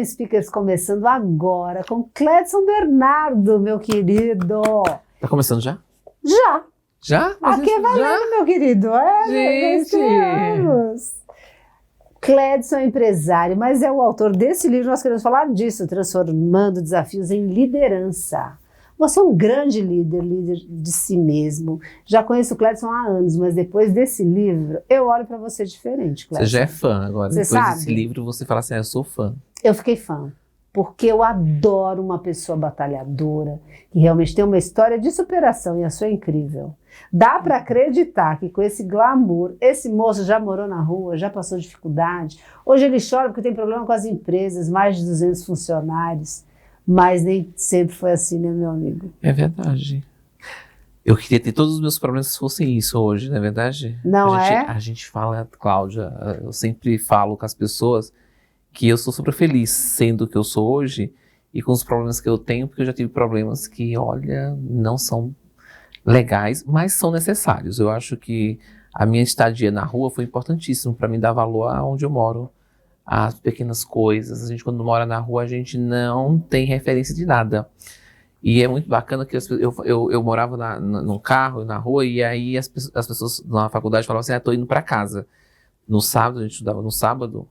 Open Speakers começando agora com Cledson Bernardo, meu querido. Tá começando já? Já. Já? Aqui é valendo, meu querido. Gente! Cledson é empresário, mas é o autor desse livro. Nós queremos falar disso, transformando desafios em liderança. Você é um grande líder de si mesmo. Já conheço o Cledson há anos, mas depois desse livro, eu olho para você diferente, Cledson. Você já é fã agora. Você depois sabe? desse livro, você fala assim, eu sou fã. Eu fiquei fã, porque eu adoro uma pessoa batalhadora, que realmente tem uma história de superação, e a sua é incrível. Dá para acreditar que com esse glamour, esse moço já morou na rua, já passou dificuldade. Hoje ele chora porque tem problema com as empresas, mais de 200 funcionários. Mas nem sempre foi assim, né, meu amigo? É verdade. Eu queria ter todos os meus problemas se fossem isso hoje, não é verdade? Não é? A gente fala, Cláudia, eu sempre falo com as pessoas que eu sou super feliz sendo o que eu sou hoje e com os problemas que eu tenho, porque eu já tive problemas que, olha, não são legais, mas são necessários. Eu acho que a minha estadia na rua foi importantíssimo para me dar valor aonde eu moro. As pequenas coisas. A gente, quando mora na rua, a gente não tem referência de nada. E é muito bacana que eu morava num carro, na rua, e aí as pessoas na faculdade falavam assim, tô indo para casa. No sábado, a gente estudava no sábado,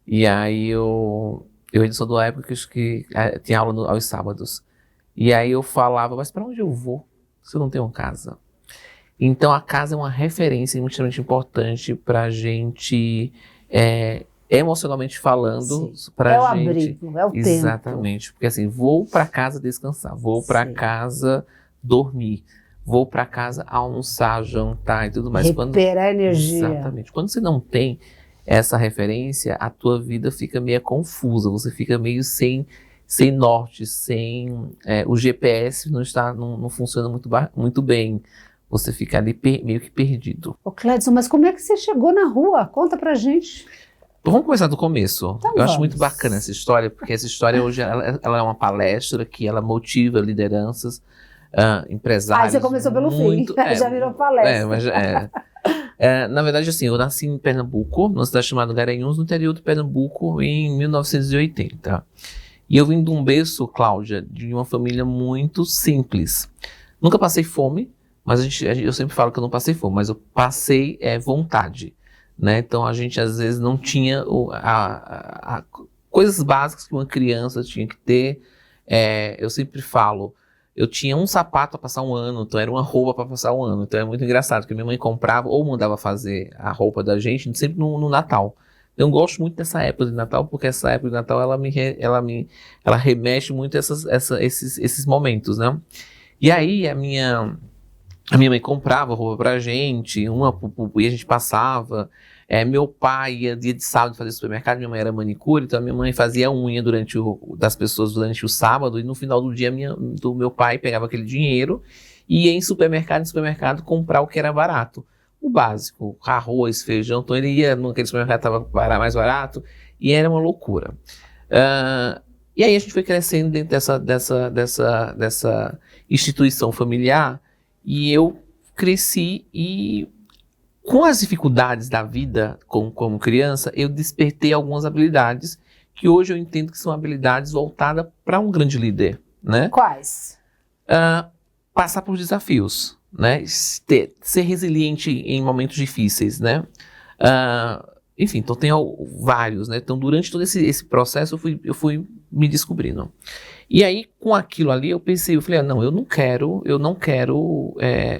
e aí eu ainda sou da época que tinha aula aos sábados. E aí eu falava, mas para onde eu vou se eu não tenho casa? Então a casa é uma referência extremamente importante para a gente... emocionalmente falando, pra gente. É o abrigo, é o tempo. Exatamente, porque assim, vou para casa descansar, vou para casa dormir, vou para casa almoçar, jantar e tudo mais. Recuperar energia. Exatamente. Quando você não tem essa referência, a tua vida fica meio confusa, você fica meio sem norte, o GPS não funciona muito bem. Você fica ali meio que perdido. Ô Cledson, mas como é que você chegou na rua? Conta pra gente. Vamos começar do começo. Então eu acho muito bacana essa história, porque essa história hoje ela é uma palestra que ela motiva lideranças, empresários. Você começou pelo fim, já virou palestra. Na verdade, assim, eu nasci em Pernambuco, numa cidade chamada Garanhuns, no interior de Pernambuco, em 1980. E eu vim de um berço, Cláudia, de uma família muito simples. Nunca passei fome, mas eu sempre falo que eu não passei fome, mas eu passei vontade. Né? Então a gente às vezes não tinha coisas básicas que uma criança tinha que ter. Eu sempre falo, eu tinha um sapato para passar um ano, então era uma roupa para passar um ano. Então é muito engraçado, porque minha mãe comprava ou mandava fazer a roupa da gente sempre no Natal. Eu gosto muito dessa época de Natal, porque essa época de Natal ela remete muito a esses momentos, né? E aí a minha mãe comprava roupa pra gente, e a gente passava. Meu pai ia dia de sábado fazer supermercado, minha mãe era manicure, então a minha mãe fazia a unha das pessoas durante o sábado, e no final do dia do meu pai pegava aquele dinheiro e ia em supermercado comprar o que era barato. O básico, arroz, feijão, então ele ia naquele supermercado que estava mais barato, e era uma loucura. E aí a gente foi crescendo dentro dessa instituição familiar, e eu cresci e com as dificuldades da vida como criança, eu despertei algumas habilidades que hoje eu entendo que são habilidades voltadas para um grande líder, né? Quais? Passar por desafios, né? Ser resiliente em momentos difíceis, né? Enfim, então tem vários, né? Então durante todo esse processo eu fui me descobrindo. E aí, com aquilo ali, eu falei, não, eu não quero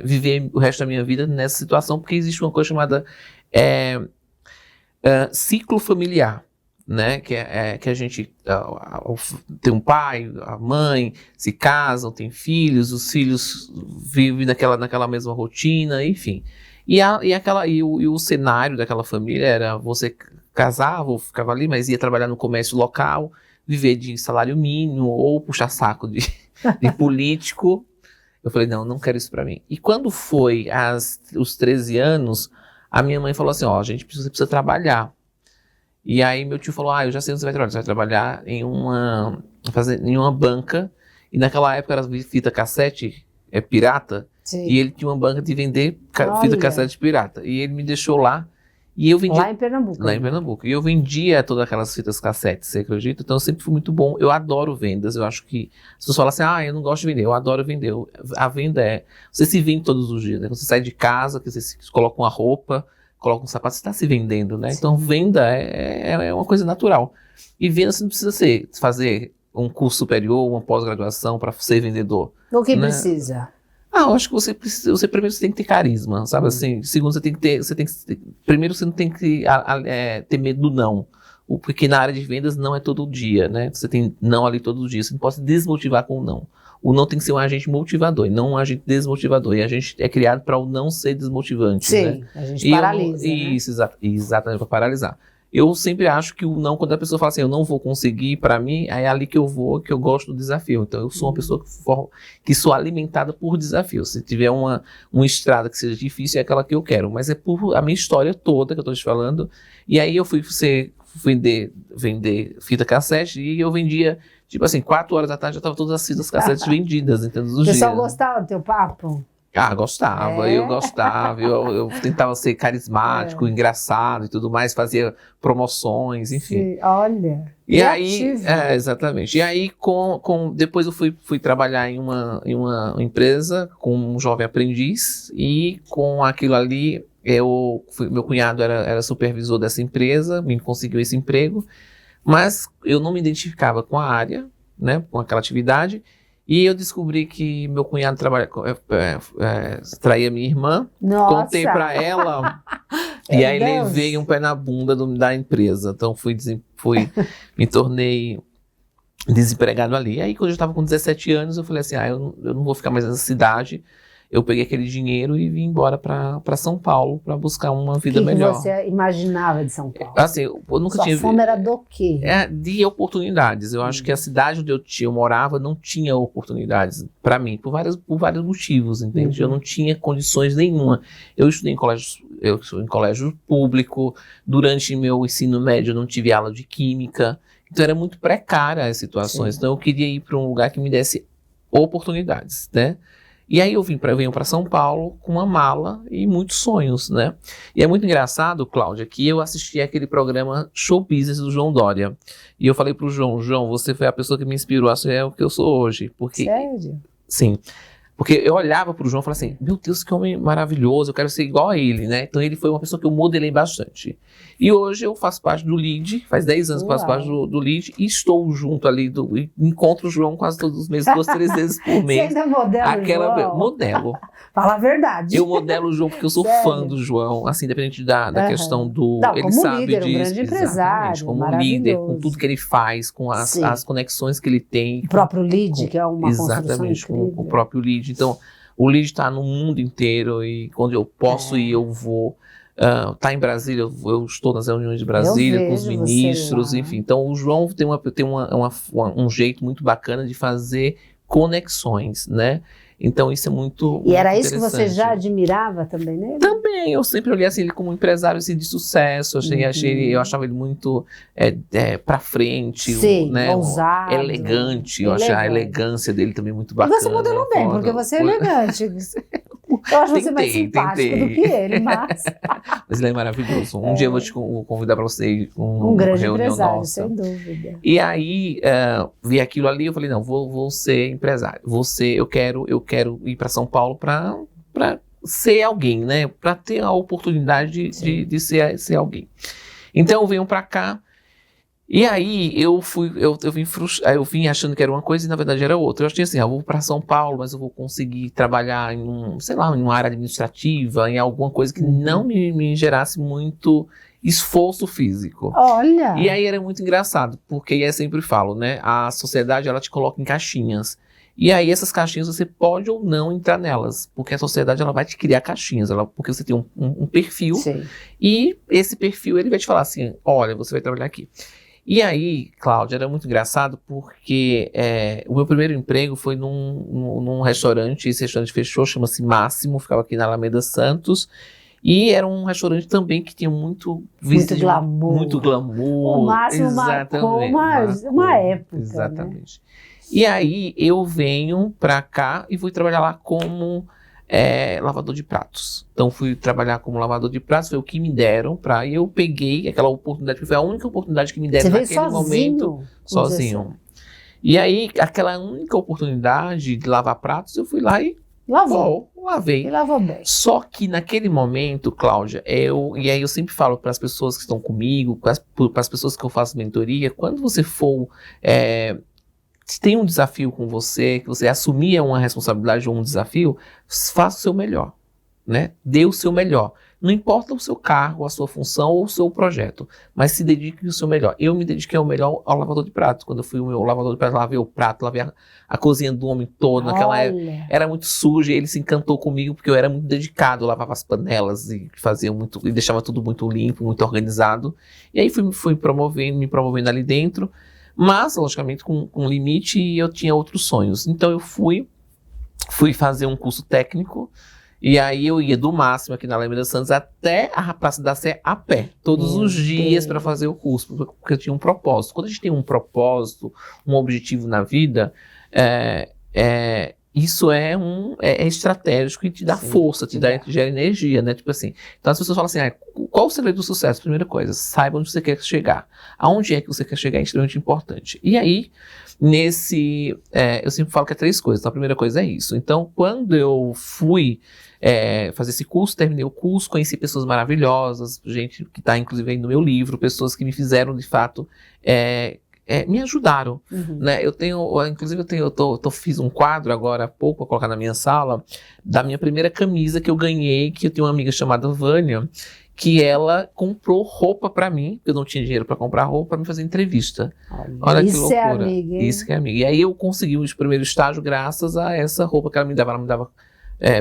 viver o resto da minha vida nessa situação, porque existe uma coisa chamada ciclo familiar, né? Que a gente tem um pai, a mãe, se casam, tem filhos, os filhos vivem naquela mesma rotina, enfim. E o cenário daquela família era você casava ou ficava ali, mas ia trabalhar no comércio local, viver de salário mínimo ou puxar saco de político. Eu falei, não quero isso pra mim. E quando foi os 13 anos, a minha mãe falou assim, você precisa trabalhar. E aí meu tio falou, eu já sei onde você vai trabalhar em uma banca, e naquela época era fita cassete pirata. Sim. E ele tinha uma banca de vender fita cassete pirata. E ele me deixou lá, E eu vendia... Lá em Pernambuco. Lá em Pernambuco. E eu vendia todas aquelas fitas cassete, você acredita? Então eu sempre fui muito bom. Eu adoro vendas. Eu acho que as pessoas falam assim, eu não gosto de vender. Eu adoro vender. A venda você se vende todos os dias, né? Quando você sai de casa, que você coloca uma roupa, coloca um sapato, você está se vendendo, né? Sim. Então venda é uma coisa natural. E venda você não precisa fazer um curso superior, uma pós-graduação para ser vendedor. O que né? Precisa? Eu acho que primeiro você tem que ter carisma, sabe assim? Segundo, primeiro você não tem que ter medo do não. Porque na área de vendas não é todo dia, né? Você tem não ali todo dia, você não pode se desmotivar com o não. O não tem que ser um agente motivador e não um agente desmotivador. E a gente é criado para o não ser desmotivante, Sim, né? A gente paralisa, né? Isso, exatamente, para paralisar. Eu sempre acho que o não, quando a pessoa fala assim, eu não vou conseguir, para mim, é ali que eu vou, que eu gosto do desafio. Então, eu sou uma pessoa que sou alimentada por desafios. Se tiver uma estrada que seja difícil, é aquela que eu quero. Mas é por a minha história toda que eu estou te falando. E aí eu fui vender fita cassete e eu vendia, tipo assim, 4 horas da tarde já estavam todas as fitas cassetes vendidas em todos os dias. O pessoal gostava do teu papo? Gostava, eu gostava, eu tentava ser carismático, engraçado e tudo mais, fazia promoções, enfim. Sim, olha, e aí, exatamente. E aí, depois eu fui trabalhar em uma empresa com um jovem aprendiz e com aquilo ali, meu cunhado era supervisor dessa empresa, me conseguiu esse emprego, mas eu não me identificava com a área, né, com aquela atividade. E eu descobri que meu cunhado traía minha irmã. Nossa. Contei pra ela. E aí levei um pé na bunda da empresa. Então me tornei desempregado ali. E aí quando eu estava com 17 anos, eu falei assim, eu não vou ficar mais nessa cidade. Eu peguei aquele dinheiro e vim embora para São Paulo para buscar uma vida melhor. O que você imaginava de São Paulo? Assim, eu nunca tinha... Sua fome era do quê? De oportunidades. Eu acho que a cidade onde eu morava não tinha oportunidades para mim, por vários motivos, entende? Eu não tinha condições nenhuma. Eu estudei em colégio público, durante meu ensino médio eu não tive aula de química, então era muito precária as situações. Sim. Então eu queria ir para um lugar que me desse oportunidades, né? E aí eu venho para São Paulo com uma mala e muitos sonhos, né? E é muito engraçado, Cláudia, que eu assisti aquele programa Show Business do João Dória. E eu falei pro João, você foi a pessoa que me inspirou a ser o que eu sou hoje. Sério? Sim. Porque eu olhava pro João e falava assim, meu Deus, que homem maravilhoso, eu quero ser igual a ele, né? Então ele foi uma pessoa que eu modelei bastante. E hoje eu faço parte do LEAD, faz 10 anos que faço parte do LEAD, e estou junto ali, encontro o João quase todos os meses, 2, 3 vezes por mês. Você ainda modela o João? Modelo. Fala a verdade. Eu modelo o João porque eu sou fã do João, assim, independente da questão do... Não, ele como sabe líder, disso. Um grande empresário, como líder, com tudo que ele faz, com as conexões que ele tem. O próprio LEAD, que é uma construção incrível. Com o próprio LEAD. Então, o LEAD está no mundo inteiro e quando eu posso ir, eu vou. Tá em Brasília, eu estou nas reuniões de Brasília com os ministros, enfim. Então, o João tem um jeito muito bacana de fazer conexões, né? Então isso é muito E era isso que você já admirava também nele? Também, eu sempre olhei assim, ele como um empresário assim, de sucesso, eu achava ele muito pra frente, sim, né, ousado, elegante, eu achava a elegância dele também muito bacana. E você modelou bem, porque você é elegante. Eu acho você mais simpático do que ele, mas... Mas ele é maravilhoso. Um dia eu vou te convidar para você ir com um grande reunião empresário, nossa. sem dúvida. E aí, vi aquilo ali, eu falei, não, vou ser empresário. Eu quero ir para São Paulo para ser alguém, né? Para ter a oportunidade de ser alguém. Então, eu venho para cá. E aí, eu vim achando que era uma coisa e na verdade era outra. Eu achei assim, eu vou para São Paulo, mas eu vou conseguir trabalhar em uma área administrativa, em alguma coisa que não me gerasse muito esforço físico. Olha! E aí era muito engraçado, porque eu sempre falo, né? A sociedade, ela te coloca em caixinhas. E aí essas caixinhas você pode ou não entrar nelas, porque a sociedade ela vai te criar caixinhas, porque você tem um perfil. Sim. E esse perfil ele vai te falar assim, olha, você vai trabalhar aqui. E aí, Cláudia, era muito engraçado porque o meu primeiro emprego foi num restaurante, esse restaurante fechou, chama-se Máximo, ficava aqui na Alameda Santos, e era um restaurante também que tinha muito glamour. Muito glamour. O Máximo marcou uma época. Exatamente. Né? E aí eu venho pra cá e fui trabalhar lá como lavador de pratos. Então fui trabalhar como lavador de pratos, foi o que me deram e eu peguei aquela oportunidade, porque foi a única oportunidade que me deram naquele momento, sozinho. E aí, aquela única oportunidade de lavar pratos, eu fui lá e lavei. E lavou bem. Só que naquele momento, Cláudia, e aí eu sempre falo para as pessoas que estão comigo, para as pessoas que eu faço mentoria, quando você for... se tem um desafio com você, que você assumir uma responsabilidade ou um desafio, faça o seu melhor, né? Dê o seu melhor. Não importa o seu cargo, a sua função ou o seu projeto, mas se dedique ao seu melhor. Eu me dediquei ao melhor ao lavador de prato. Quando eu fui o meu lavador de prato, lavei o prato, lavei a cozinha do homem todo. Naquela época era muito sujo e ele se encantou comigo porque eu era muito dedicado, eu lavava as panelas e deixava tudo muito limpo, muito organizado. E aí fui me promovendo ali dentro. Mas, logicamente, com limite, e eu tinha outros sonhos. Então, eu fui fazer um curso técnico, e aí eu ia do Máximo, aqui na Alameda Santos, até a Praça da Sé a pé, todos os dias para fazer o curso, porque eu tinha um propósito. Quando a gente tem um propósito, um objetivo na vida, isso é estratégico e te dá força, gera energia, né? Tipo assim. Então as pessoas falam assim, qual o segredo do sucesso? Primeira coisa, saiba onde você quer chegar. Aonde é que você quer chegar é extremamente importante. E aí, eu sempre falo que é 3 coisas. Então a primeira coisa é isso. Então quando eu fui fazer esse curso, terminei o curso, conheci pessoas maravilhosas, gente que está inclusive aí no meu livro, pessoas que me fizeram de fato... me ajudaram, né? Fiz um quadro agora há pouco, para colocar na minha sala, da minha primeira camisa que eu ganhei, que eu tenho uma amiga chamada Vânia, que ela comprou roupa para mim, porque eu não tinha dinheiro para comprar roupa, para me fazer entrevista. Olha que loucura. É amiga, hein? Isso que é amiga. E aí eu consegui o primeiro estágio graças a essa roupa que ela me dava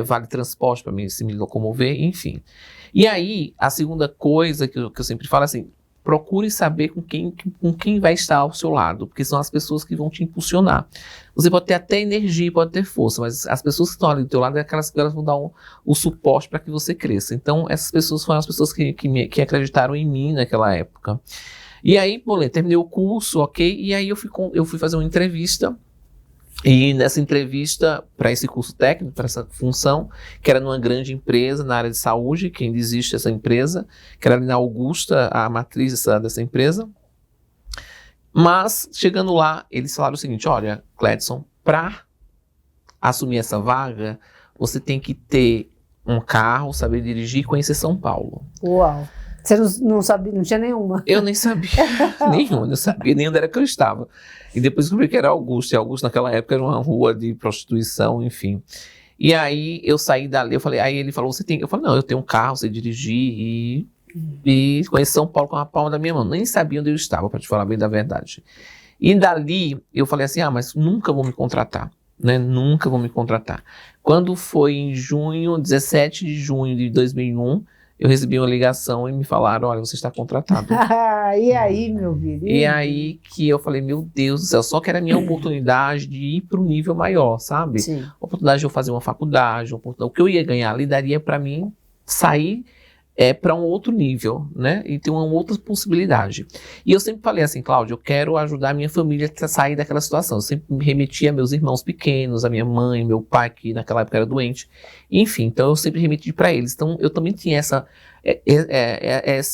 vale transporte para mim se me locomover, enfim. E aí, a segunda coisa que eu sempre falo é assim, procure saber com quem vai estar ao seu lado, porque são as pessoas que vão te impulsionar. Você pode ter até energia, pode ter força, mas as pessoas que estão ali do teu lado é aquelas que elas vão dar o suporte para que você cresça. Então, essas pessoas foram as pessoas que acreditaram em mim naquela época. E aí, terminei o curso, ok? E aí eu fui fazer uma entrevista. E nessa entrevista, para esse curso técnico, para essa função, que era numa grande empresa na área de saúde, que ainda existe essa empresa, que era ali na Augusta, a matriz dessa empresa. Mas, chegando lá, eles falaram o seguinte, olha, Cledson, para assumir essa vaga, você tem que ter um carro, saber dirigir e conhecer São Paulo. Uau! Você não sabia, não tinha nenhuma? Eu nem sabia, nenhuma, não sabia nem onde era que eu estava. E depois descobri que era Augusto, e Augusto naquela época era uma rua de prostituição, enfim. E aí eu saí dali, aí ele falou, eu falei, não, eu tenho um carro, sei dirigir e conheço São Paulo com a palma da minha mão. Nem sabia onde eu estava, para te falar bem da verdade. E dali eu falei assim, mas nunca vou me contratar, né? Nunca vou me contratar. Quando foi em 17 de junho de 2001, eu recebi uma ligação e me falaram, olha, você está contratado. E aí, meu filho? E aí que eu falei, meu Deus do céu, só que era a minha oportunidade de ir para um nível maior, sabe? Sim. Oportunidade de eu fazer uma faculdade, o que eu ia ganhar ali daria para mim sair para um outro nível, né? E ter uma outra possibilidade. E eu sempre falei assim, Cláudia, eu quero ajudar a minha família a sair daquela situação. Eu sempre me remetia a meus irmãos pequenos, a minha mãe, meu pai, que naquela época era doente. Enfim, então eu sempre remeti para eles. Então eu também tinha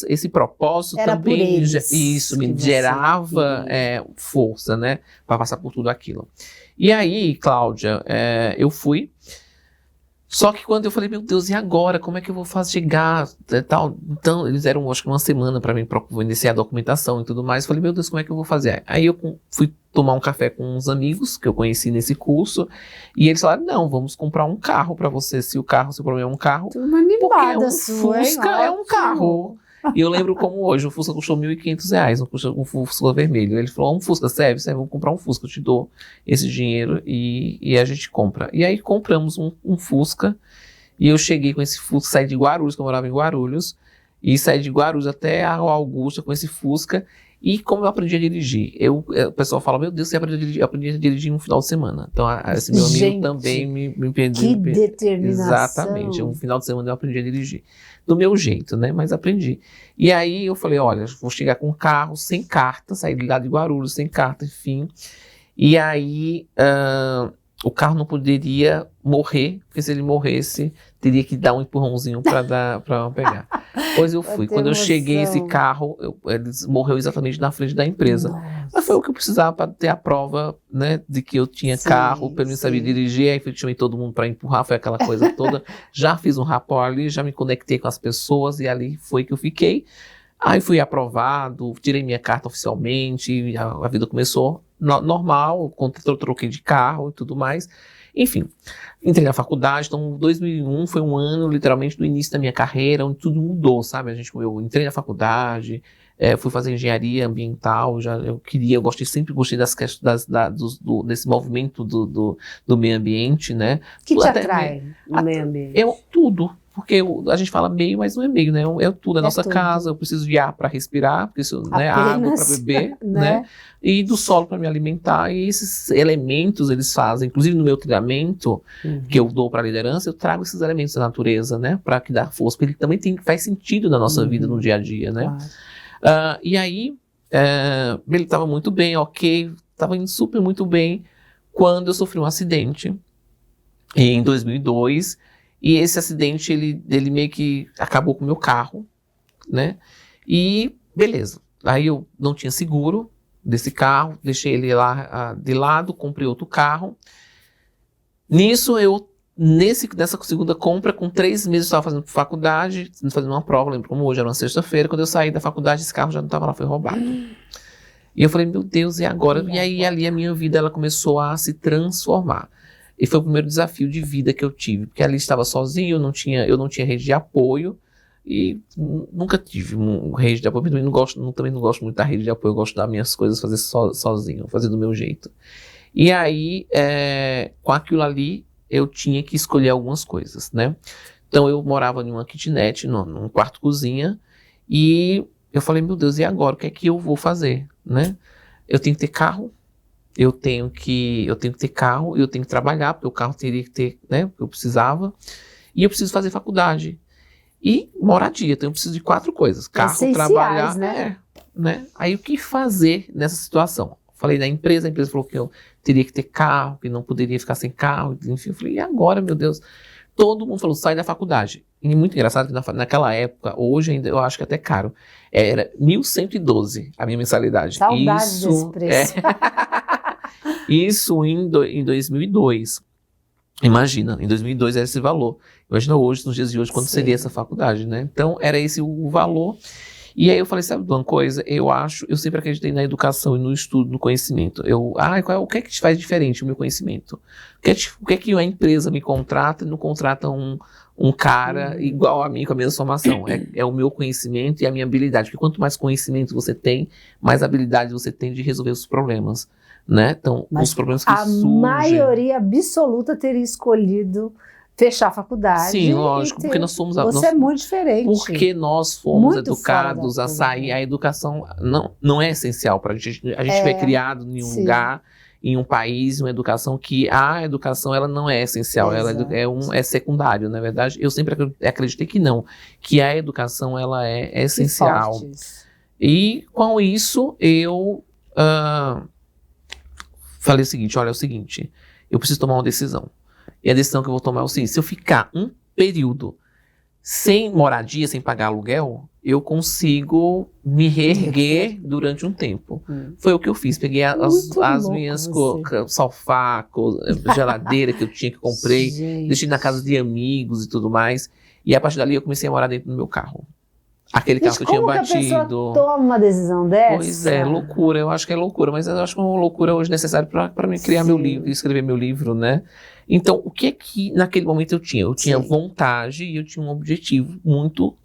esse propósito. Era também por eles isso me gerava força, né? Para passar por tudo aquilo. E aí, Cláudia, eu fui. Só que quando eu falei, meu Deus, e agora? Como é que eu vou chegar? Tal? Então, eles deram, acho que uma semana para mim, vou iniciar a documentação e tudo mais. Eu falei, meu Deus, como é que eu vou fazer? Aí eu fui tomar um café com uns amigos que eu conheci nesse curso. E eles falaram, não, vamos comprar um carro para você. Se o problema é um carro. Uma animada Fusca é um carro. E eu lembro como hoje, o Fusca custou R$1.500, um Fusca vermelho. Ele falou, um Fusca serve, vamos comprar um Fusca, eu te dou esse dinheiro e a gente compra. E aí compramos um Fusca, e eu cheguei com esse Fusca, saí de Guarulhos, que eu morava em Guarulhos, e saí de Guarulhos até a Augusta com esse Fusca, e como eu aprendi a dirigir, o pessoal fala, meu Deus, você aprendi a dirigir em um final de semana. Então, esse meu amigo também me pediu. Que determinação. Exatamente, um final de semana eu aprendi a dirigir. Do meu jeito, né? Mas aprendi. E aí eu falei, olha, vou chegar com um carro sem carta, sair lá de Guarulhos sem carta, enfim. E aí o carro não poderia morrer, porque se ele morresse, teria que dar um empurrãozinho para pegar. Pois eu fui. Quando eu cheguei, esse carro, ele morreu exatamente na frente da empresa. Nossa. Mas foi o que eu precisava para ter a prova, né, de que eu tinha carro, pelo menos sabia dirigir, aí eu chamei todo mundo para empurrar, foi aquela coisa toda. Já fiz um rapport ali, já me conectei com as pessoas e ali foi que eu fiquei. Aí fui aprovado, tirei minha carta oficialmente, a vida começou normal, eu troquei de carro e tudo mais. Enfim, entrei na faculdade, então 2001 foi um ano literalmente do início da minha carreira, onde tudo mudou, sabe? Eu entrei na faculdade, fui fazer engenharia ambiental, sempre gostei das questões desse movimento do meio ambiente, né? O que te atrai no meio ambiente? Tudo. Porque a gente fala meio, mas não é meio, né? É tudo. É nossa tudo. Casa, eu preciso de ar para respirar, preciso, né? Água para beber, né? E do solo para me alimentar. E esses elementos eles fazem, inclusive no meu treinamento que eu dou para a liderança, eu trago esses elementos da natureza, né? Para que dá força, porque ele também faz sentido na nossa vida, no dia a dia, né? Claro. E aí, ele estava muito bem, ok, estava indo super muito bem, quando eu sofri um acidente em 2002. E esse acidente, ele meio que acabou com o meu carro, né? E beleza. Aí eu não tinha seguro desse carro, deixei ele lá de lado, comprei outro carro. Nisso, nessa segunda compra, com 3 meses eu estava fazendo faculdade, fazendo uma prova, lembro como hoje, era uma sexta-feira, quando eu saí da faculdade, esse carro já não estava lá, foi roubado. E eu falei, meu Deus, e agora? E aí ali a minha vida, ela começou a se transformar. E foi o primeiro desafio de vida que eu tive, porque ali estava sozinho, eu não tinha rede de apoio, e nunca tive rede de apoio, também não gosto muito da rede de apoio, eu gosto das minhas coisas, fazer sozinho, fazer do meu jeito. E aí, com aquilo ali, eu tinha que escolher algumas coisas, né? Então eu morava em uma kitnet, num quarto-cozinha, e eu falei, meu Deus, e agora? O que é que eu vou fazer, né? Eu tenho que ter carro, eu tenho que ter carro, eu tenho que trabalhar, porque o carro teria que ter, né, porque eu precisava, e eu preciso fazer faculdade. E moradia, então eu preciso de 4 coisas, carro, trabalhar, né? Aí o que fazer nessa situação? Falei da empresa, a empresa falou que eu teria que ter carro, que não poderia ficar sem carro, enfim, eu falei, e agora, meu Deus? Todo mundo falou, sai da faculdade. E muito engraçado que naquela época, hoje ainda eu acho que é até caro, era 1.112 a minha mensalidade. Saudades desse preço. Isso em 2002. Imagina, em 2002 era esse valor. Imagina hoje, nos dias de hoje, quanto seria essa faculdade, né? Então, era esse o valor. E aí eu falei, sabe de uma coisa? Eu sempre acreditei na educação e no estudo, no conhecimento. O que é que te faz diferente o meu conhecimento? O que é que a empresa me contrata e não contrata um cara igual a mim com a mesma formação? É o meu conhecimento e a minha habilidade. Porque quanto mais conhecimento você tem, mais habilidade você tem de resolver os problemas, né? Então, os problemas que surgem... A maioria absoluta teria escolhido fechar a faculdade. Sim, lógico, porque nós somos... Você é muito diferente. Porque nós fomos educados a sair. A educação não é essencial para a gente. A gente foi criado em um lugar, em um país, uma educação que a educação ela não é essencial, ela é secundário, na verdade. Eu sempre acreditei que não, que a educação ela é essencial. E com isso eu falei o seguinte, olha, é o seguinte, eu preciso tomar uma decisão. E a decisão que eu vou tomar é o seguinte, se eu ficar um período sem moradia, sem pagar aluguel, eu consigo me reerguer durante um tempo. Foi o que eu fiz, peguei as minhas sofá, geladeira que eu tinha, que comprei, deixei na casa de amigos e tudo mais, e a partir dali eu comecei a morar dentro do meu carro. Aquele carro que eu tinha batido. Como que a pessoa toma uma decisão dessa? Pois é, loucura, eu acho que é loucura, mas eu acho que é uma loucura hoje necessária para mim criar meu livro, escrever meu livro, né? Então, o que é que naquele momento eu tinha? Eu tinha vontade e eu tinha um objetivo muito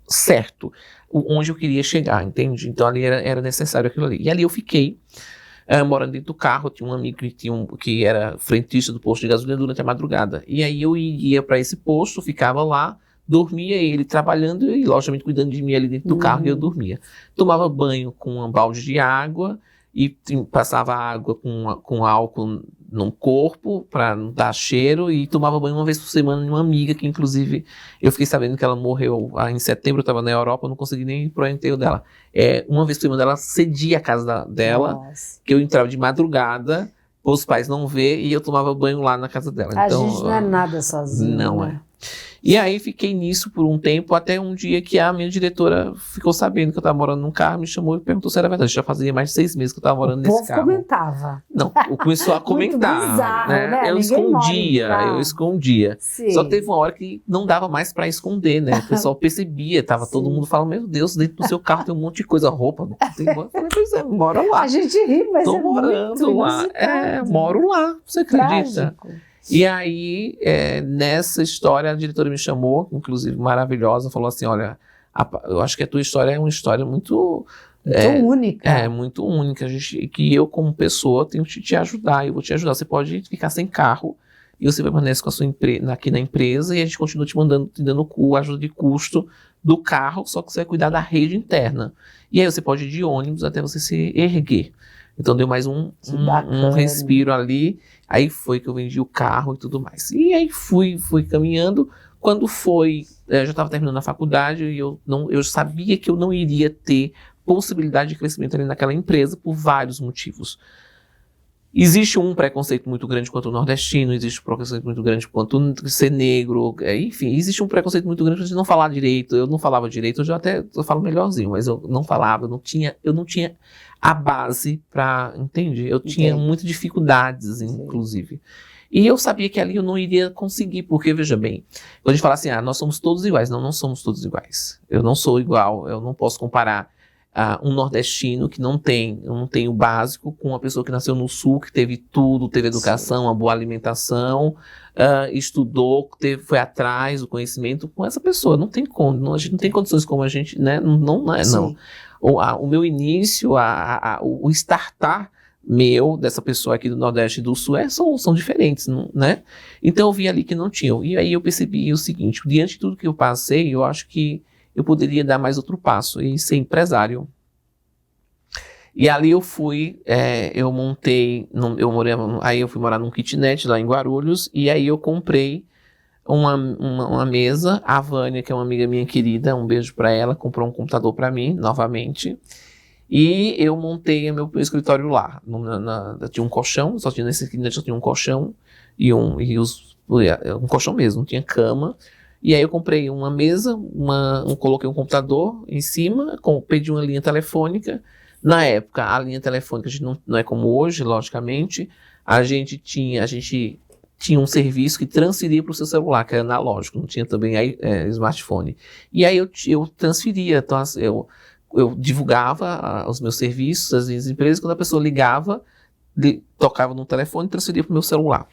certo, onde eu queria chegar, entende? Então ali era necessário aquilo ali. E ali eu fiquei morando dentro do carro, eu tinha um amigo que era frentista do posto de gasolina durante a madrugada. E aí eu ia para esse posto, ficava lá, dormia ele trabalhando e, logicamente, cuidando de mim ali dentro do carro, e eu dormia. Tomava banho com um balde de água e passava água com álcool no corpo para não dar cheiro, e tomava banho uma vez por semana de uma amiga que, inclusive, eu fiquei sabendo que ela morreu em setembro, eu estava na Europa, eu não consegui nem ir pro enterro dela. Uma vez por semana ela cedia a casa dela, que eu entrava de madrugada, os pais não ver, e eu tomava banho lá na casa dela. A Então, gente não é nada sozinho. não né? E aí fiquei nisso por um tempo, até um dia que a minha diretora ficou sabendo que eu estava morando num carro, me chamou e perguntou se era verdade. Já fazia mais de 6 meses que eu estava morando nesse carro. O povo comentava. Não, começou a comentar. Muito bizarro, né? Eu Ninguém mora em escondia, carro. eu escondia. Sim. Só teve uma hora que não dava mais pra esconder, né? O pessoal percebia, tava todo Sim. mundo falando, meu Deus, dentro do seu carro tem um monte de coisa, roupa. Tem... Eu falei, pois é, mora lá. A gente ri, mas Tô é morando muito lá. inusitado. Moro lá, você acredita? Trágico. E aí, nessa história, a diretora me chamou, inclusive maravilhosa, falou assim, olha, eu acho que a tua história é uma história muito... Muito única. Muito única, que eu como pessoa tenho que te ajudar, eu vou te ajudar, você pode ficar sem carro, e você permanece com a sua aqui na empresa, e a gente continua te dando ajuda de custo do carro, só que você vai cuidar da rede interna. E aí você pode ir de ônibus até você se erguer. Então deu mais um respiro ali, aí foi que eu vendi o carro e tudo mais. E aí fui caminhando, quando eu já estava terminando a faculdade, e eu sabia que eu não iria ter possibilidade de crescimento ali naquela empresa por vários motivos. Existe um preconceito muito grande quanto o nordestino, existe um preconceito muito grande quanto ser negro, enfim, existe um preconceito muito grande de não falar direito. Eu não falava direito, hoje eu falo melhorzinho, mas eu não falava, eu não tinha a base para, entende? Eu tinha muitas dificuldades, inclusive. E eu sabia que ali eu não iria conseguir, porque, veja bem, quando a gente fala assim, nós somos todos iguais, não somos todos iguais. Eu não sou igual, eu não posso comparar um nordestino que não tem o básico com uma pessoa que nasceu no sul, que teve tudo, teve educação, uma boa alimentação, estudou, foi atrás do conhecimento com essa pessoa. Não tem como, a gente não tem condições como a gente, né? Não. O meu início, o startar meu, dessa pessoa aqui do Nordeste e do Sul, são diferentes, né? Então eu vi ali que não tinha. E aí eu percebi o seguinte, diante de tudo que eu passei, eu acho que eu poderia dar mais outro passo e ser empresário. E ali eu fui, aí eu fui morar num kitnet lá em Guarulhos, e aí eu comprei uma mesa. A Vânia, que é uma amiga minha querida, um beijo pra ela, comprou um computador pra mim, novamente, e eu montei meu escritório lá. Tinha um colchão, nesse kitnet só tinha um colchão, um colchão mesmo, não tinha cama. E aí eu comprei uma mesa, coloquei um computador em cima, pedi uma linha telefônica. Na época, a linha telefônica a gente não é como hoje, logicamente. A gente tinha um serviço que transferia para o seu celular, que era analógico, não tinha também smartphone. E aí eu transferia, então eu divulgava os meus serviços, as minhas empresas, quando a pessoa ligava, tocava no telefone e transferia para o meu celular.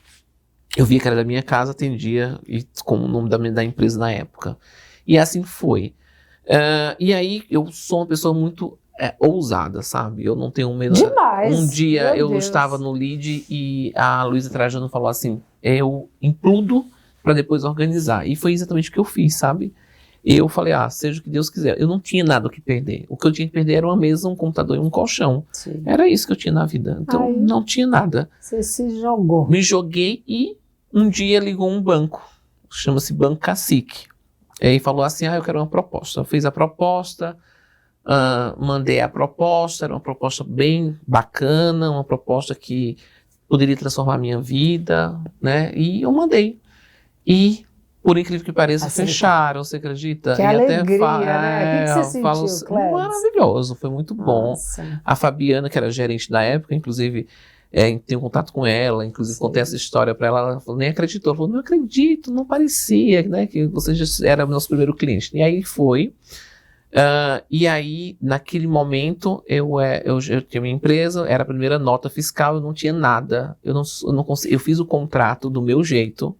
Eu via que era da minha casa, atendia, com o nome da empresa na época. E assim foi. E aí eu sou uma pessoa muito ousada, sabe? Eu não tenho medo. Demais! Um dia eu Deus. estava no lead e a Luísa Trajano falou assim, eu impludo para depois organizar. E foi exatamente o que eu fiz, sabe? Eu falei, seja o que Deus quiser. Eu não tinha nada o que perder. O que eu tinha que perder era uma mesa, um computador e um colchão. Sim. Era isso que eu tinha na vida. Então, não tinha nada. Você se jogou. Me joguei e um dia ligou um banco. Chama-se Banco Cacique. E falou assim, eu quero uma proposta. Eu fiz a proposta, mandei a proposta. Era uma proposta bem bacana, uma proposta que poderia transformar a minha vida, né? E eu mandei. E por incrível que pareça, fecharam, você acredita? Que alegria, né? O que você sentiu, Clédis? Maravilhoso, foi muito bom. A Fabiana, que era gerente da época, inclusive, tenho contato com ela, inclusive contei essa história para ela, ela falou, nem acreditou. Ela falou, não acredito, não parecia, né, que você já era o nosso primeiro cliente. E aí foi. E aí, naquele momento, eu tinha minha empresa, era a primeira nota fiscal, eu não tinha nada. Eu fiz o contrato do meu jeito,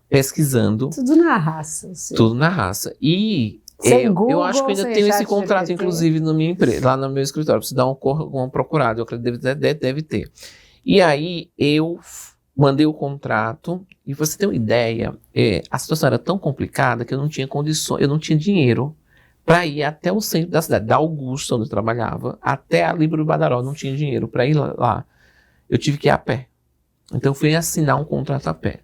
pesquisando. Tudo na raça. Sim. Tudo na raça. E eu acho que eu ainda tenho esse contrato, inclusive, na minha empresa, lá no meu escritório. Preciso dar uma procurada, eu acredito que deve ter. E aí, eu mandei o contrato, e você tem uma ideia, a situação era tão complicada que eu não tinha condições, eu não tinha dinheiro para ir até o centro da cidade, da Augusta, onde eu trabalhava, até a Líbero Badaró, não tinha dinheiro para ir lá. Eu tive que ir a pé. Então, eu fui assinar um contrato a pé.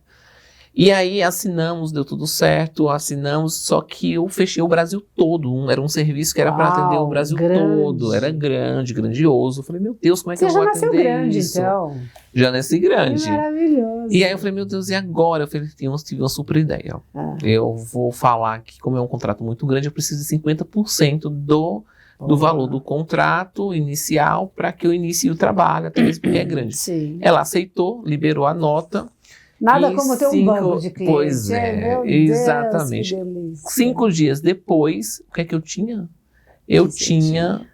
E aí assinamos, deu tudo certo, assinamos, só que eu fechei o Brasil todo. Era um serviço que era para atender o Brasil todo. Era grande, grandioso. Eu falei, meu Deus, como é que eu vou atender isso? Você já nasceu grande, então. Já nasci grande. Que maravilhoso. E aí eu falei, meu Deus, e agora? Eu falei, tive uma super ideia. Eu vou falar que, como é um contrato muito grande, eu preciso de 50% do valor do contrato inicial para que eu inicie o trabalho, até mesmo porque é grande. Sim. Ela aceitou, liberou a nota. Nada como ter um banco de clientes. Pois é, exatamente. Deus, 5 dias depois, o que é que eu tinha? Eu tinha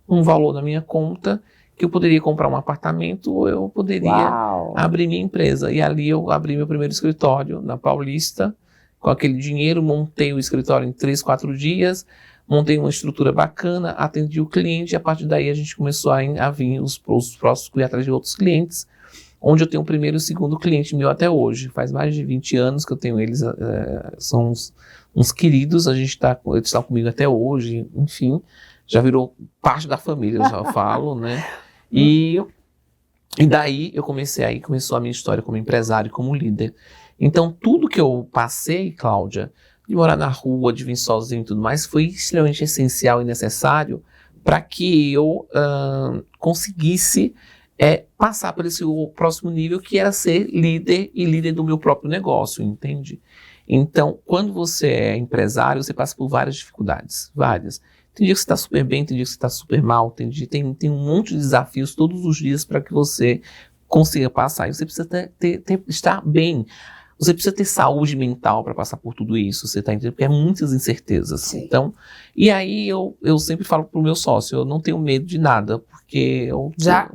um valor na minha conta que eu poderia comprar um apartamento ou eu poderia abrir minha empresa. E ali eu abri meu primeiro escritório na Paulista. Com aquele dinheiro, montei o escritório em 3, 4 dias, montei uma estrutura bacana, atendi o cliente e a partir daí a gente começou a vir os próximos, ir atrás de outros clientes, onde eu tenho o primeiro e o segundo cliente meu até hoje. Faz mais de 20 anos que eu tenho eles, são uns queridos, eles estão comigo até hoje, enfim, já virou parte da família, eu já falo, né? E daí começou a minha história como empresário, como líder. Então tudo que eu passei, Cláudia, de morar na rua, de vir sozinho e tudo mais, foi extremamente essencial e necessário para que eu conseguisse passar por esse próximo nível, que era ser líder e líder do meu próprio negócio, entende? Então, quando você é empresário, você passa por várias dificuldades, várias. Tem dia que você está super bem, tem dia que você está super mal, tem um monte de desafios todos os dias para que você consiga passar. E você precisa estar bem. Você precisa ter saúde mental para passar por tudo isso, você tá entendendo? Porque é muitas incertezas. Sim. Então, e aí eu sempre falo pro meu sócio, eu não tenho medo de nada, porque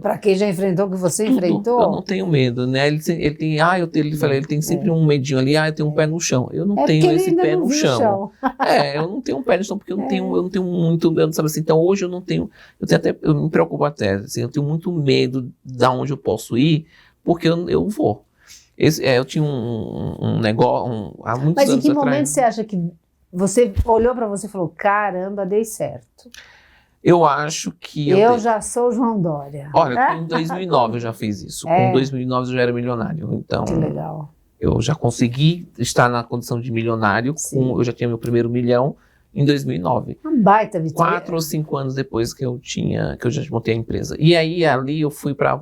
para quem já enfrentou o que você enfrentou? Eu não tenho medo, né? Ele tem sempre um medinho ali, eu tenho um pé no chão. Eu não tenho esse pé no chão. Eu não tenho um pé no chão, porque eu não tenho muito, eu não sabe assim, então hoje eu me preocupo até, assim, eu tenho muito medo de onde eu posso ir, porque eu vou. Eu tinha um negócio há muitos anos atrás. Mas em que momento você acha que você olhou para você e falou, caramba, dei certo? Eu acho que... Eu já sou João Dória. Olha, em 2009 eu já fiz isso. Com 2009 eu já era milionário. Então, que legal. Eu já consegui estar na condição de milionário. Eu já tinha meu primeiro milhão em 2009. Uma baita vitória. 4 ou 5 anos depois que eu já montei a empresa. E aí, ali eu fui para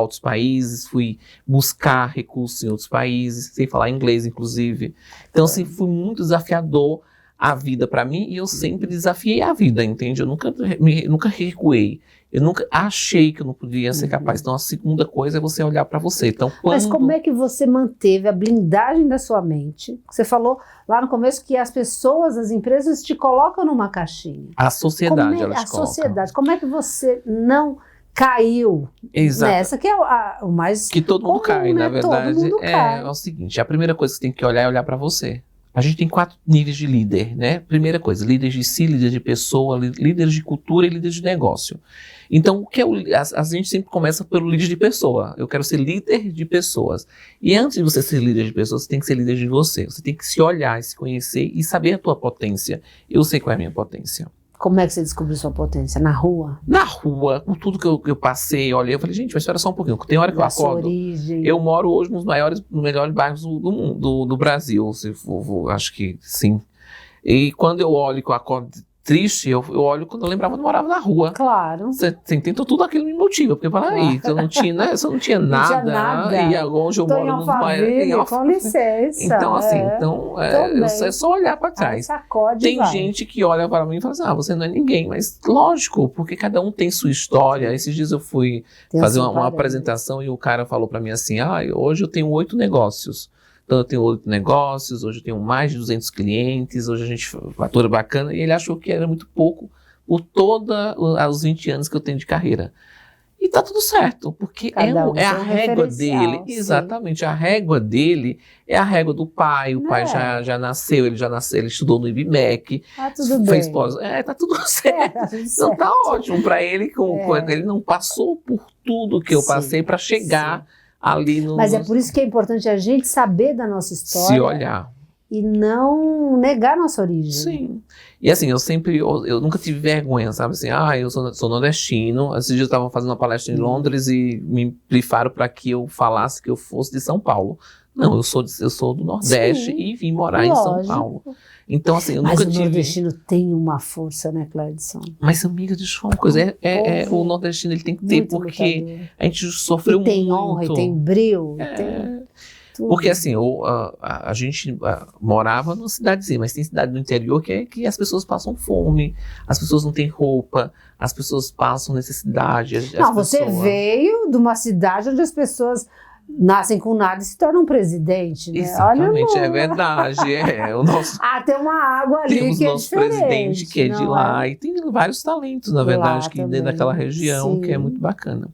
outros países, fui buscar recursos em outros países, sem falar inglês, inclusive. Então, assim, foi muito desafiador a vida para mim, e eu sempre desafiei a vida, entende? Eu nunca recuei. Eu nunca achei que eu não podia ser capaz. Então, a segunda coisa é você olhar para você. Então, Mas como é que você manteve a blindagem da sua mente? Você falou lá no começo que as pessoas, as empresas te colocam numa caixinha. A sociedade, elas colocam. A sociedade. Como é que você não caiu nessa, que é o mais que todo mundo cai, né? Na verdade. Todo mundo cai. É o seguinte, a primeira coisa que você tem que olhar é olhar para você. A gente tem 4 níveis de líder, né? Primeira coisa, líderes de si, líderes de pessoa, líderes de cultura e líderes de negócio. Então, o que a gente sempre começa pelo líder de pessoa. Eu quero ser líder de pessoas. E antes de você ser líder de pessoas, você tem que ser líder de você. Você tem que se olhar, se conhecer e saber a tua potência. Eu sei qual é a minha potência. Como é que você descobriu sua potência? Na rua? Na rua, com tudo que eu passei, olhei, eu falei, gente, mas espera só um pouquinho. Tem hora que eu acordo. Eu moro hoje nos melhores bairros do mundo, do Brasil, se for, acho que sim. E quando eu olho que eu acordo triste, eu olho quando eu lembrava que eu morava na rua. Claro. Você entende? Tudo aquilo me motiva, porque fala, aí, você não tinha nada, e agora hoje eu moro nos maiores. Com licença. Então, assim, é só olhar para trás. Tem gente que olha para mim e fala assim, você não é ninguém, mas lógico, porque cada um tem sua história. Esses dias eu fui fazer uma apresentação e o cara falou para mim assim, hoje eu tenho 8 negócios. Então eu tenho 8 negócios, hoje eu tenho mais de 200 clientes, hoje a gente fatura bacana, e ele achou que era muito pouco por todos os 20 anos que eu tenho de carreira. E tá tudo certo, porque é a régua dele. Sim. Exatamente, a régua dele é a régua do pai. O pai já nasceu, ele estudou no IBMEC. Tá tudo bem. Tá tudo certo. Então tá ótimo para ele, ele não passou por tudo que eu passei para chegar ali no... Mas é por isso que é importante a gente saber da nossa história. Se olhar. E não negar nossa origem. Sim. E assim, eu nunca tive vergonha, sabe? Assim, eu sou nordestino. Esses dias eu estava fazendo uma palestra em Londres e me brifaram para que eu falasse que eu fosse de São Paulo. Não, eu sou do Nordeste e vim morar em São Paulo. Então, assim, eu Mas nunca o tive... nordestino tem uma força, né, Clédson? Mas, amiga, deixa eu falar uma coisa. O nordestino ele tem que ter, Muito porque lutador. a gente sofreu E tem muito. honra, e tem brio, e tem tudo. Porque, assim, a gente morava numa cidadezinha, mas tem cidade do interior que as pessoas passam fome, as pessoas não têm roupa, as pessoas passam necessidade. Não, você veio de uma cidade onde as pessoas nascem com nada e se tornam presidente, né? Exatamente, Olha, é verdade. O nosso... tem uma água ali Temos que é nosso diferente. presidente que é de lá, e tem vários talentos, na verdade, que também. dentro daquela região, Sim. que é muito bacana.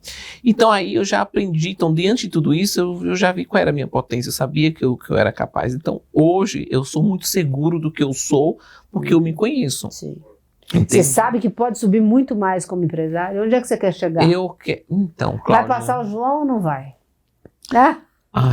Então aí eu já aprendi, então diante de tudo isso, eu já vi qual era a minha potência, eu sabia que eu era capaz. Então hoje eu sou muito seguro do que eu sou, porque eu me conheço. Sim. Entende? Você sabe que pode subir muito mais como empresário? Onde é que você quer chegar? Então, Vai Cláudia... passar o João ou não vai?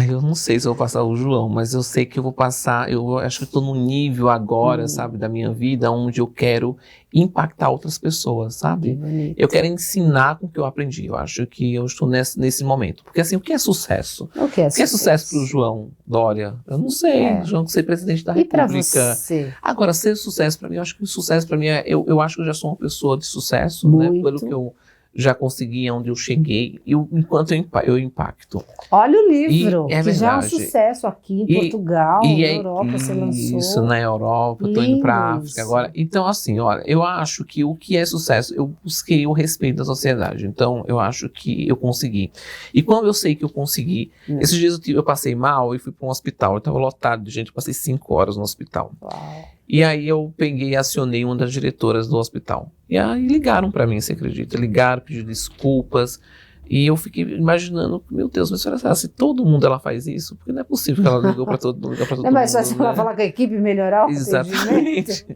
Eu não sei se eu vou passar o João, mas eu sei que eu vou passar, eu acho que eu estou num nível agora, sabe, da minha vida, onde eu quero impactar outras pessoas, sabe? Eu quero ensinar com o que eu aprendi, eu acho que eu estou nesse momento. Porque assim, o que é sucesso? O que é sucesso para o João Dória? Eu não sei, João ser presidente da República. E para você? Agora, ser sucesso para mim, eu acho que o sucesso para mim eu acho que eu já sou uma pessoa de sucesso, né? Pelo que eu já consegui onde eu cheguei, enquanto eu impacto. Olha o livro, que já é um verdade. sucesso aqui em Portugal, na Europa, você lançou. Isso, na Europa, estou indo para a África agora. Então, assim, olha, eu acho que o que é sucesso, eu busquei o respeito da sociedade, então eu acho que eu consegui. E quando eu sei que eu consegui, esses dias eu passei mal e fui para um hospital, eu estava lotado de gente, eu passei 5 horas no hospital. Uau. E aí eu peguei e acionei uma das diretoras do hospital. E aí ligaram para mim, você acredita? Ligaram, pediram desculpas. E eu fiquei imaginando, meu Deus, mas será se todo mundo ela faz isso? Porque não é possível que ela ligou para todo mundo. É mais fácil ela falar com a equipe e melhorar o Exatamente.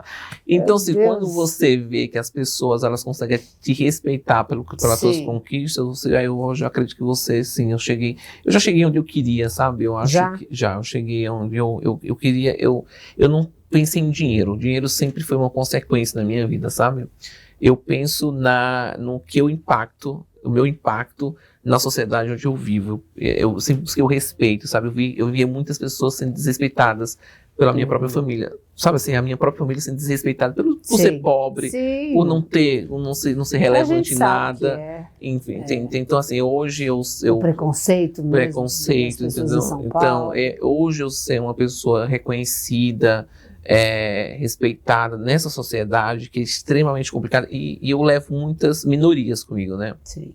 Então, se quando você vê que as pessoas elas conseguem te respeitar pelas suas conquistas, eu já acredito que você, sim, eu já cheguei onde eu queria, sabe? Eu acho que eu cheguei onde eu queria, eu não pensei em dinheiro. O dinheiro sempre foi uma consequência na minha vida, sabe? Eu penso no que eu impacto, o meu impacto na sociedade onde eu vivo. Eu sempre busquei o respeito, sabe? Eu via muitas pessoas sendo desrespeitadas pela minha própria família. Sabe assim, a minha própria família sendo desrespeitada por ser pobre, por não ser relevante em nada. Enfim, então assim, hoje eu o preconceito mesmo. Preconceito, entendeu? Então, hoje eu ser uma pessoa reconhecida, respeitada nessa sociedade que é extremamente complicada, e eu levo muitas minorias comigo, né? Sim.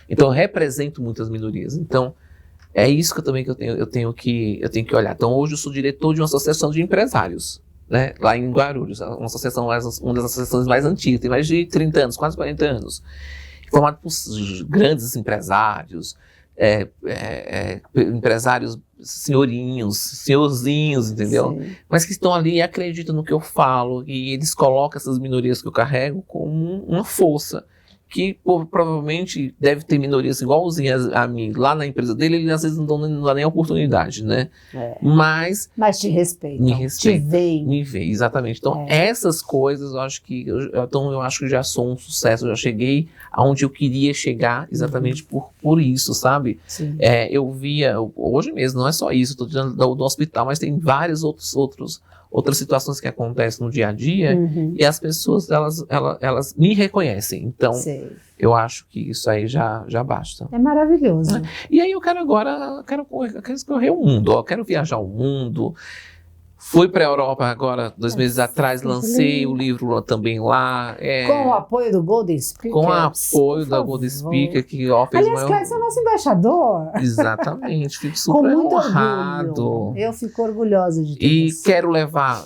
Então eu represento muitas minorias. Então é isso que eu tenho que olhar. Então hoje eu sou diretor de uma associação de empresários, né? Lá em Guarulhos, uma das associações mais antigas, tem mais de 30 anos, quase 40 anos, formado por grandes empresários, empresários senhorzinhos, entendeu? Sim. Mas que estão ali e acreditam no que eu falo, e eles colocam essas minorias que eu carrego como uma força, que provavelmente deve ter minorias igualzinhas a mim lá na empresa dele, ele às vezes não dá nem a oportunidade, né? Mas te respeitam, me veem, exatamente. Então essas coisas eu acho que eu acho que já sou um sucesso, eu já cheguei aonde eu queria chegar exatamente por isso, sabe? Eu via, hoje mesmo, não é só isso, estou dizendo do hospital, mas tem várias outras situações que acontecem no dia a dia, e as pessoas, elas me reconhecem. Então, eu acho que isso aí já basta. É maravilhoso. E aí eu quero correr o mundo, eu quero viajar o mundo. Fui para a Europa agora, 2 meses atrás, lancei o livro também lá. Com o apoio do Golden Speaker. Com o apoio da Golden Speaker, que fez aliás, Clédson é o nosso embaixador. Exatamente, fico super honrado. Orgulho. Eu fico orgulhosa de ter isso. Quero levar,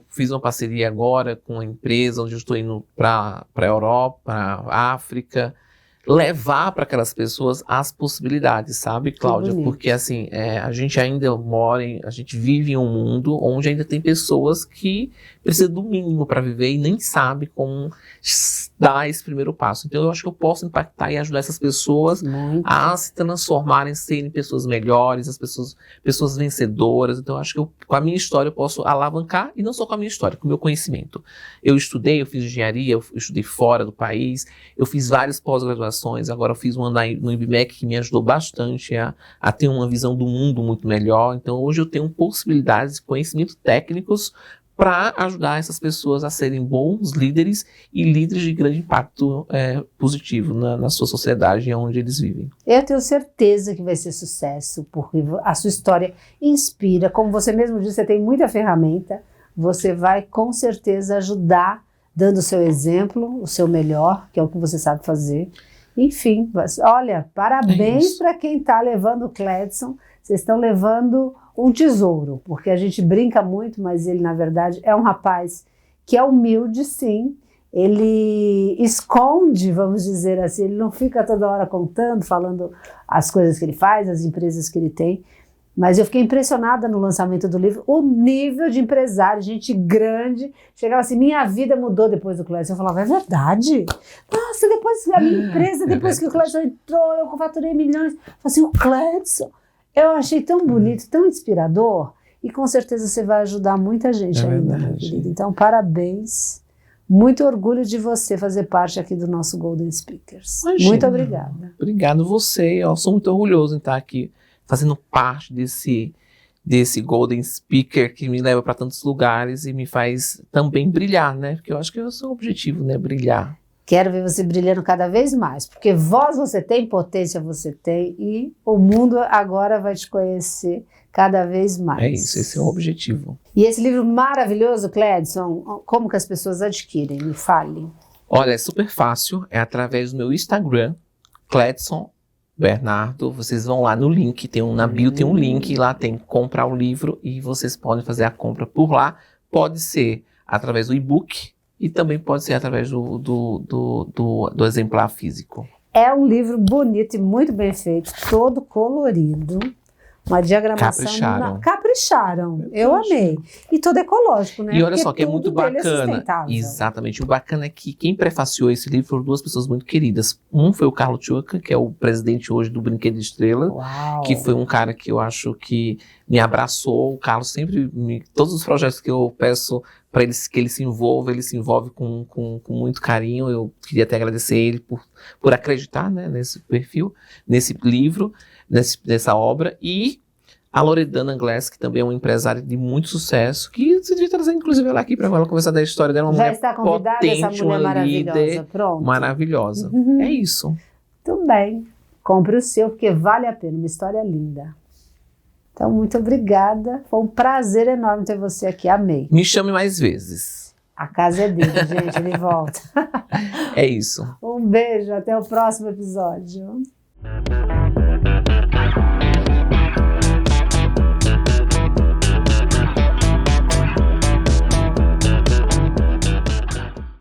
fiz uma parceria agora com uma empresa onde eu estou indo para a Europa, para a África, levar para aquelas pessoas as possibilidades, sabe, Cláudia? Porque assim, a gente ainda a gente vive em um mundo onde ainda tem pessoas que precisam do mínimo para viver e nem sabem como dar esse primeiro passo. Então eu acho que eu posso impactar e ajudar essas pessoas a se transformarem, serem pessoas melhores, as pessoas vencedoras. Então eu acho que com a minha história eu posso alavancar, e não só com a minha história, com o meu conhecimento. Eu fiz engenharia, eu estudei fora do país, eu fiz várias pós-graduações, pós-graduações, agora eu fiz uma no IBMEC que me ajudou bastante a ter uma visão do mundo muito melhor. Então hoje eu tenho possibilidades de conhecimentos técnicos para ajudar essas pessoas a serem bons líderes e líderes de grande impacto positivo na sua sociedade e onde eles vivem. Eu tenho certeza que vai ser sucesso, porque a sua história inspira. Como você mesmo disse, você tem muita ferramenta, você vai com certeza ajudar, dando o seu exemplo, o seu melhor, que é o que você sabe fazer. Enfim, olha, parabéns para quem está levando o Cledson. Vocês estão levando um tesouro, porque a gente brinca muito, mas ele, na verdade, é um rapaz que é humilde, sim. Ele esconde, vamos dizer assim, ele não fica toda hora contando, falando as coisas que ele faz, as empresas que ele tem. Mas eu fiquei impressionada no lançamento do livro, o nível de empresário, gente grande, chegava assim, minha vida mudou depois do Cledson. Eu falava, é verdade? Nossa, depois a minha empresa, depois que o Cledson entrou, eu faturei milhões. Eu falei assim, o Cledson, eu achei tão bonito, tão inspirador, e com certeza você vai ajudar muita gente ainda, meu querido. Então, parabéns, muito orgulho de você fazer parte aqui do nosso Golden Speakers. Imagina. Muito obrigada. Obrigado você, eu sou muito orgulhoso em estar aqui, fazendo parte desse Golden Speaker que me leva para tantos lugares e me faz também brilhar, né? Porque eu acho que é o seu objetivo, né? Brilhar. Quero ver você brilhando cada vez mais, porque voz você tem, potência você tem, e o mundo agora vai te conhecer cada vez mais. É isso, esse é o objetivo. E esse livro maravilhoso, Cledson, como que as pessoas adquirem? Me fale. Olha, é super fácil, é através do meu Instagram, Cledson Bernardo. Vocês vão lá no link, na bio tem um link, lá tem comprar o livro e vocês podem fazer a compra por lá. Pode ser através do e-book e também pode ser através do exemplar físico. É um livro bonito e muito bem feito, todo colorido. Uma diagramação. Capricharam. Eu amei. E todo ecológico, né? E olha só que é muito bacana. É Exatamente. O bacana é que quem prefaciou esse livro foram duas pessoas muito queridas. Um foi o Carlos Tchuca, que é o presidente hoje do Brinquedo Estrela. Uau. Que foi um cara que eu acho que me abraçou. O Carlos sempre, todos os projetos que eu peço para que ele se envolve com muito carinho. Eu queria até agradecer ele por acreditar, né, nesse perfil, nesse livro, nessa obra. E a Loredana Glass, que também é uma empresária de muito sucesso, que você devia trazer inclusive ela aqui para ela conversar da história dela. Uma mulher está convidada, potente, essa mulher maravilhosa. Líder, pronto. Maravilhosa. É isso. Tudo bem. Compre o seu, porque vale a pena. Uma história linda. Então, muito obrigada. Foi um prazer enorme ter você aqui. Amei. Me chame mais vezes. A casa é dele, gente. Ele volta. É isso. Um beijo. Até o próximo episódio.